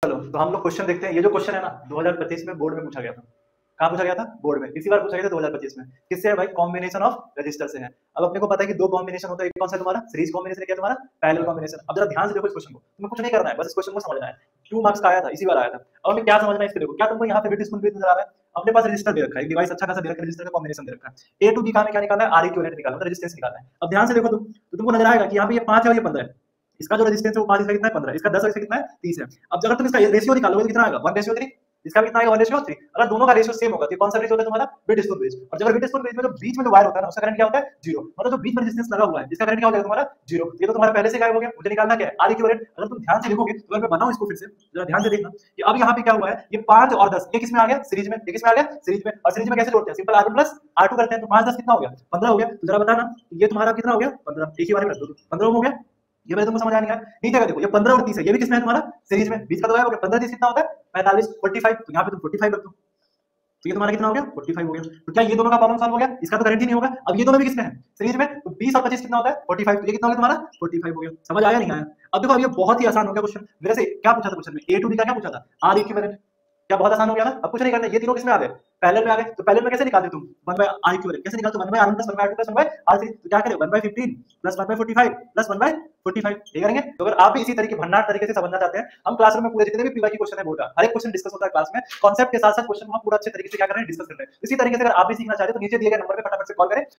चलो तो हम लोग क्वेश्चन देखते हैं। ये जो क्वेश्चन है ना 2025 में बोर्ड में पूछा गया था। कहाँ पूछा गया था? बोर्ड में। इसी बार पूछा गया था 2025 में। किससे है भाई? कॉम्बिनेशन ऑफ रजिस्टर से है। अब अपने को पता है कि दो कॉम्बिनेशन होता है। एक कौन सा है तुम्हारा? सीरीज कॉम्बिनेशन, क्या तुम्हारा? Parallel combination. अब जरा ध्यान से देखो इस क्वेश्चन को, तुम्हें कुछ नहीं करना है, बस इस क्वेश्चन को समझना है। 2 मार्क्स का आया था, इसी बार आया था। अब हमें क्या समझना है इसके, देखो क्या तुमको यहाँ पे बिट स्पून नजर आ रहा है? अपने पास रजिस्टर दे रखा है, एक डिवाइस अच्छा खासा दे रखा है, रजिस्टर का कॉम्बिनेशन दे रखा है। ए टू बी का हमें क्या निकालना है? आर इक्विवेलेंट निकालना है, रेजिस्टेंस निकालना है। अब ध्यान से देखो तुम, तो तुमको नजर आएगा कि यहाँ पे ये 5 है और ये 15 है। इसका जो रेजिस्टेंस है वो 5, इसका कितना है? 15। इसका 10 और इसका कितना है? 30 है। अब अगर तुम इसका रेशियो निकालोगे तो कितना आएगा? 1:3। इसका कितना आएगा? 1:3। अगर दोनों का रेशियो सेम होगा तो कौन सा ब्रिज होता है तुम्हारा? Bit spoon bridge. और जब बिट स्पून ब्रिज में जो बीच में जो वायर होता है ना, उसका करंट क्या होता है? 0। मतलब जो बीच में रेजिस्टेंस लगा हुआ है, इसका करंट क्या हो जाएगा तुम्हारा? 0। ये तो तुम्हारा पहले से गायब हो गया। मुझे निकालना क्या है? R equivalent. अगर तुम ध्यान से देखोगे तो अगर मैं बनाऊं इसको फिर से, जरा ध्यान से देखना कि अब यहाँ पे क्या हुआ है, ये 5 और 10 ये किसमें आ गया? सीरीज में। ये किसमें आ गया? सीरीज में। और सीरीज में कैसे जोड़ते हैं? सिंपल R1 प्लस R2 करते हैं। तो 5 10 कितना हो गया? 15 हो गया। तो जरा बताना ये तुम्हारा कितना हो गया? 15। एक ही बार में रख दो, 15 हो गया। ये पहले तुमको समझ आने का नीचे का देखो, ये 15 और 30 है, ये भी किसमें है तुम्हारा? सीरीज में। बीच का तो गायब हो गया। 15 30 कितना होता है? 45 45। तो यहाँ पे तुम 45 रख दो, तो ये तुम्हारा कितना हो गया? 45 हो गया। तो क्या ये दोनों का प्रॉब्लम सॉल्व हो गया? इसका तो करंट ही नहीं होगा। अब ये दोनों भी किसमें है? सीरीज में। तो 20 और 25 कितना होता है? 45। तो ये कितना हो गया तुम्हारा? 45 हो गया। समझ आया नहीं आया? अब देखो, अब ये बहुत ही आसान हो गया क्वेश्चन। मेरे से क्या पूछा था क्वेश्चन में? ए टू बी का क्या पूछा था? R equivalent. क्या बहुत आसान हो गया ना? अब कुछ नहीं करना, ये तीनों किसमें आ गए? पैरेलल में आ गए। तो पैरेलल में कैसे निकालते तुम? 1 बाय आर इक्विवेलेंट कैसे निकालते हो? 1 by R one plus 1 by R two plus 1 by आर3। तो क्या करें? 1 by 15 plus 1 by 45 plus 1 by 45 ये करेंगे। तो अगर आप भी इसी तरीके भंडार तरीके से समझना चाहते हैं, हम क्लासरूम में पूरे जितने भी पीवाई की क्वेश्चन है बोर्ड का हर एक क्वेश्चन डिस्कस होता है क्लास में। कॉन्सेप्ट के साथ साथ क्वेश्चन को हम पूरा अच्छे तरीके से क्या कर रहे हैं? डिस्कस कर रहे हैं। इसी तरीके से अगर आप भी सीखना चाहते हैं तो नीचे दिए गए नंबर पे फटाफट से कॉल करें।